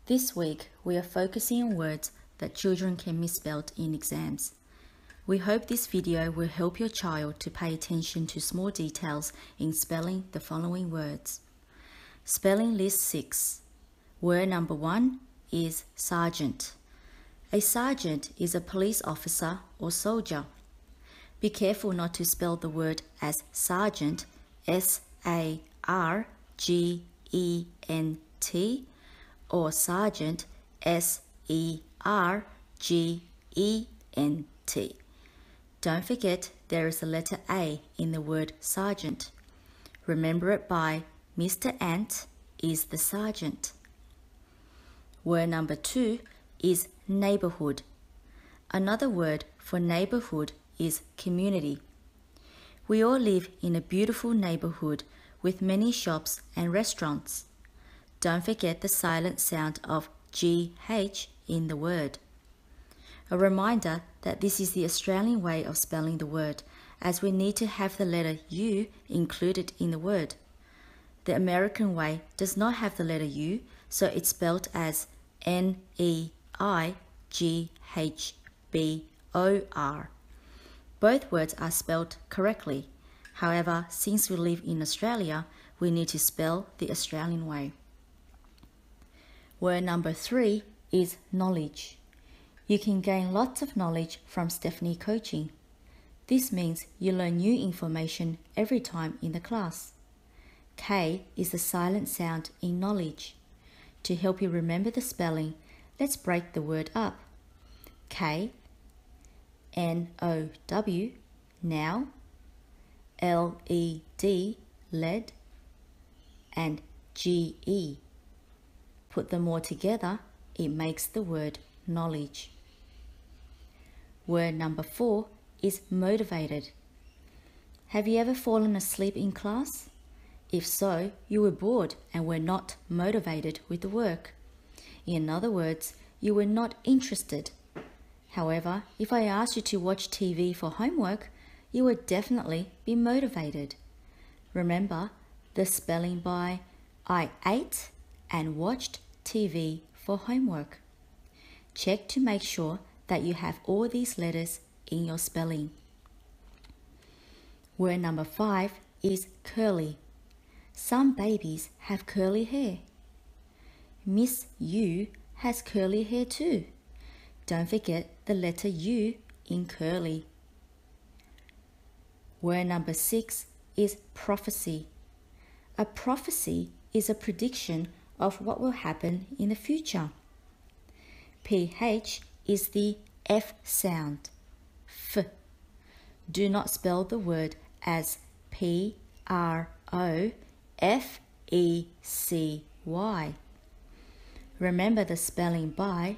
This week, we are focusing on words that children can misspell in exams. We hope this video will help your child to pay attention to small details in spelling the following words. Spelling list 6. Word number 1 is sergeant. A sergeant is a police officer or soldier. Be careful not to spell the word as sergeant, S-A-R-G-E-N-T, or sergeant, S-E-R-G-E-N-T. Don't forget there is a letter A in the word sergeant. Remember it by Mr. Ant is the sergeant. Word number 2 is neighborhood. Another word for neighborhood is community. We all live in a beautiful neighborhood with many shops and restaurants. Don't forget the silent sound of GH in the word. A reminder that this is the Australian way of spelling the word, as we need to have the letter U included in the word. The American way does not have the letter U, so it's spelled as N-E-I-G-H-B-O-R. Both words are spelled correctly. However, since we live in Australia, we need to spell the Australian way. Word number 3 is knowledge. You can gain lots of knowledge from Stephanie coaching. This means you learn new information every time in the class. K is the silent sound in knowledge. To help you remember the spelling, let's break the word up. K, N-O-W, now, L-E-D, lead, and G-E. Put them all together, it makes the word knowledge. Word number 4 is motivated. Have you ever fallen asleep in class? If so, you were bored and were not motivated with the work. In other words, you were not interested. However, if I asked you to watch TV for homework, you would definitely be motivated. Remember the spelling by I ate and watched TV for homework. Check to make sure that you have all these letters in your spelling. Word number 5 is curly. Some babies have curly hair. Miss U has curly hair too. Don't forget the letter U in curly. Word number 6 is prophecy. A prophecy is a prediction of what will happen in the future. PH is the F sound. F. Do not spell the word as P-R-O-F-E-C-Y. Remember the spelling by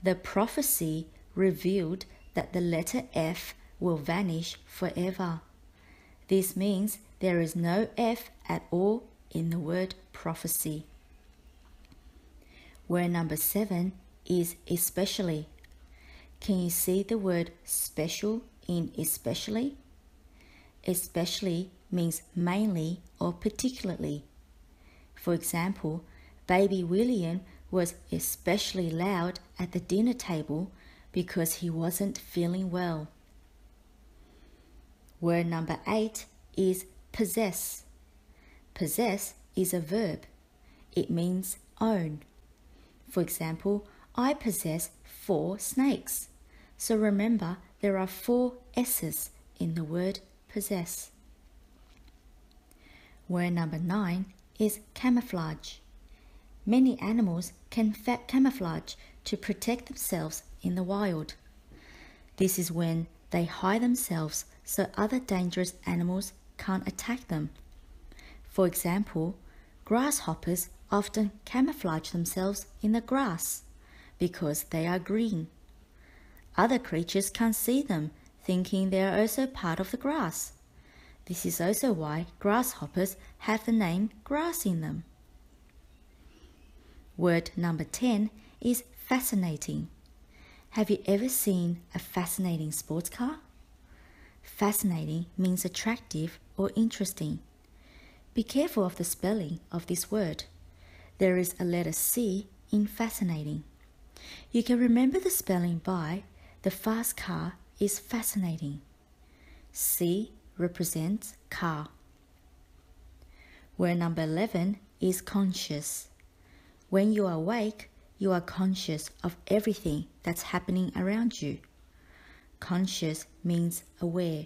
the prophecy revealed that the letter F will vanish forever. This means there is no F at all in the word prophecy. Word number 7 is especially. Can you see the word special in especially? Especially means mainly or particularly. For example, baby William was especially loud at the dinner table because he wasn't feeling well. Word number 8 is possess. Possess is a verb. It means own. For example, I possess 4 snakes. So remember, there are 4 S's in the word possess. Word number 9 is camouflage. Many animals can camouflage to protect themselves in the wild. This is when they hide themselves so other dangerous animals can't attack them. For example, grasshoppers often camouflage themselves in the grass because they are green. Other creatures can't see them, thinking they are also part of the grass. This is also why grasshoppers have the name grass in them. Word number 10 is fascinating. Have you ever seen a fascinating sports car? Fascinating means attractive or interesting. Be careful of the spelling of this word. There is a letter C in fascinating. You can remember the spelling by the fast car is fascinating. C represents car. Word number 11 is conscious. When you are awake, you are conscious of everything that's happening around you. Conscious means aware.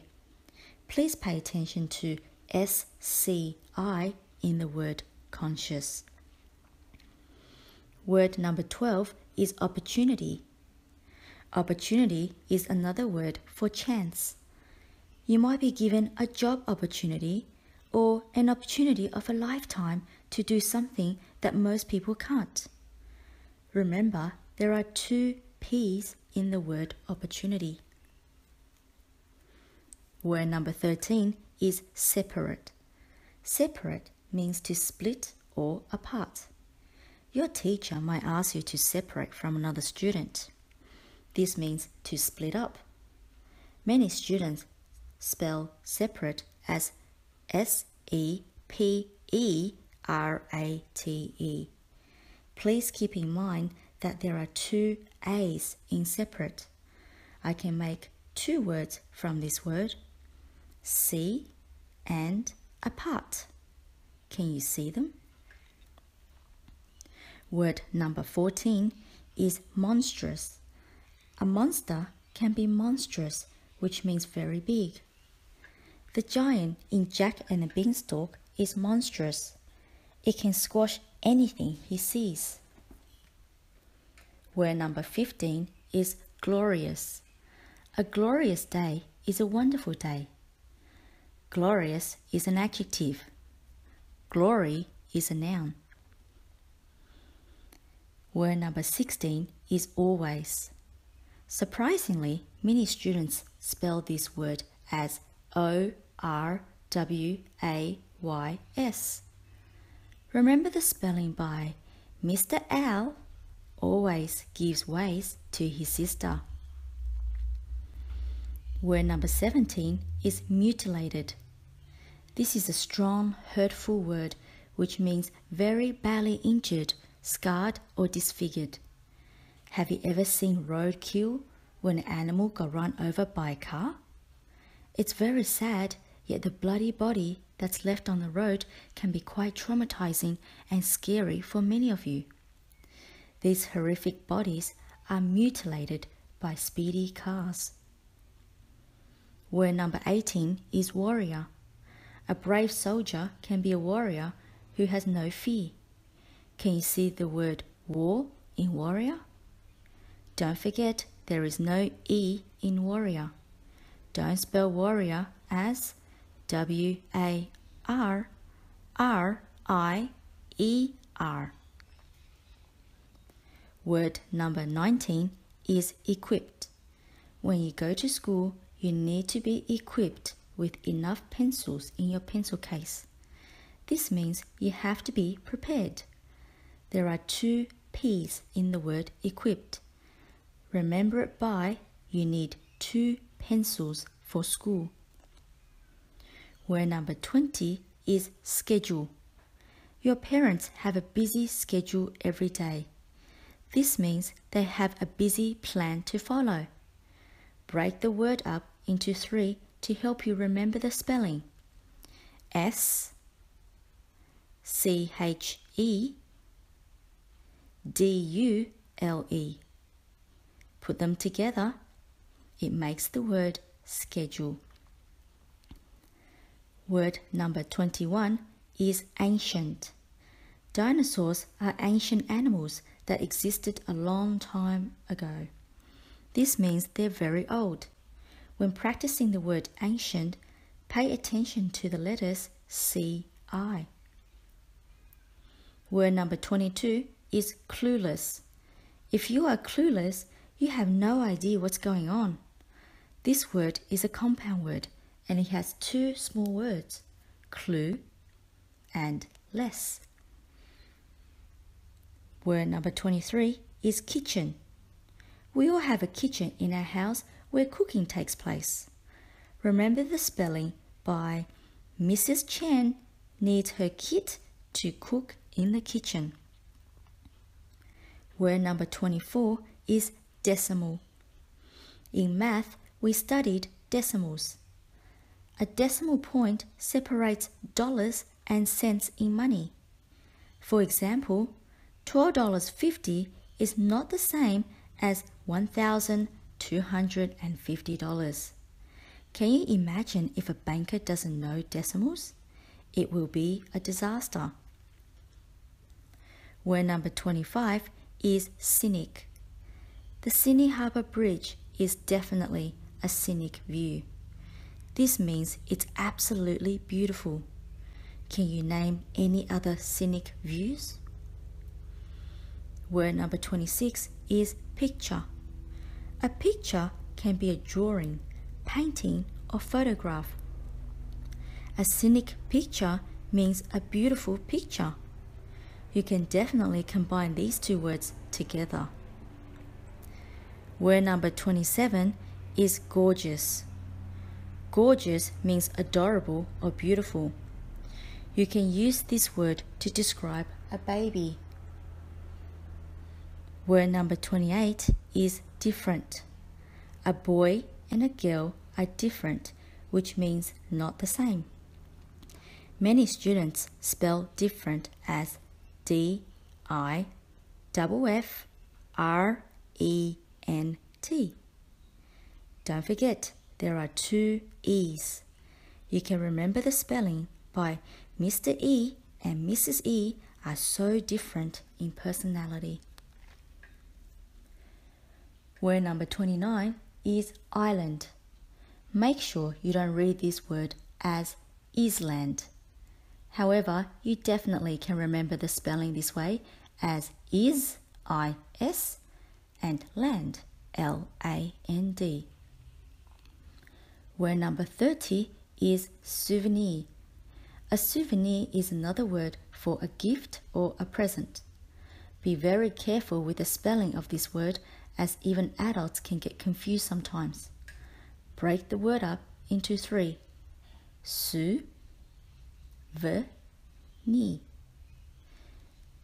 Please pay attention to SCI in the word conscious. Word number 12 is opportunity. Opportunity is another word for chance. You might be given a job opportunity or an opportunity of a lifetime to do something that most people can't. Remember, there are 2 P's in the word opportunity. Word number 13 is separate. Separate means to split or apart. Your teacher might ask you to separate from another student. This means to split up. Many students spell separate as S-E-P-E-R-A-T-E. Please keep in mind that there are 2 A's in separate. I can make 2 words from this word, see and apart. Can you see them? Word number 14 is monstrous. A monster can be monstrous, which means very big. The giant in Jack and the Beanstalk is monstrous. It can squash anything he sees. Word number 15 is glorious. A glorious day is a wonderful day. Glorious is an adjective. Glory is a noun. Word number 16 is always. Surprisingly, many students spell this word as O-R-W-A-Y-S. Remember the spelling by Mr. Al always gives ways to his sister. Word number 17 is mutilated. This is a strong, hurtful word which means very badly injured, scarred or disfigured. Have you ever seen roadkill when an animal got run over by a car? It's very sad, yet the bloody body that's left on the road can be quite traumatizing and scary for many of you. These horrific bodies are mutilated by speedy cars. Word number 18 is warrior. A brave soldier can be a warrior who has no fear. Can you see the word war in warrior? Don't forget there is no E in warrior. Don't spell warrior as W-A-R-R-I-E-R. Word number 19 is equipped. When you go to school, you need to be equipped with enough pencils in your pencil case. This means you have to be prepared. There are 2 P's in the word equipped. Remember it by you need 2 pencils for school. Word number 20 is schedule. Your parents have a busy schedule every day. This means they have a busy plan to follow. Break the word up into 3 to help you remember the spelling. S-C-H-E-D-U-L-E. Put them together, it makes the word schedule. Word number 21 is ancient. Dinosaurs are ancient animals that existed a long time ago. This means they're very old. When practicing the word ancient, pay attention to the letters C-I. Word number 22 is clueless. If you are clueless, you have no idea what's going on. This word is a compound word and it has 2 small words, clue and less. Word number 23 is kitchen. We all have a kitchen in our house where cooking takes place. Remember the spelling by Mrs. Chen needs her kit to cook in the kitchen. Word number 24 is decimal. In math, we studied decimals. A decimal point separates dollars and cents in money. For example, $12.50 is not the same as $1,250. Can you imagine if a banker doesn't know decimals? It will be a disaster. Word number 25 is scenic. The Sydney Harbour Bridge is definitely a scenic view. This means it's absolutely beautiful. Can you name any other scenic views? Word number 26 is picture. A picture can be a drawing, painting, or photograph. A scenic picture means a beautiful picture. You can definitely combine these two words together. Word number 27 is gorgeous. Gorgeous means adorable or beautiful. You can use this word to describe a baby. Word number 28 is different. A boy and a girl are different, which means not the same. Many students spell different as D-I-F-F-R-E-N-T. Don't forget, there are 2 E's. You can remember the spelling by Mr. E and Mrs. E are so different in personality. Word number 29 is island. Make sure you don't read this word as island. However, you definitely can remember the spelling this way as is, I-S, and land, L-A-N-D. Word number 30 is souvenir. A souvenir is another word for a gift or a present. Be very careful with the spelling of this word as even adults can get confused sometimes. Break the word up into 3. Souvenir.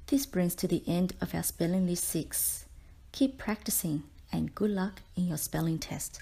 This brings to the end of our spelling list 6. Keep practicing and good luck in your spelling test.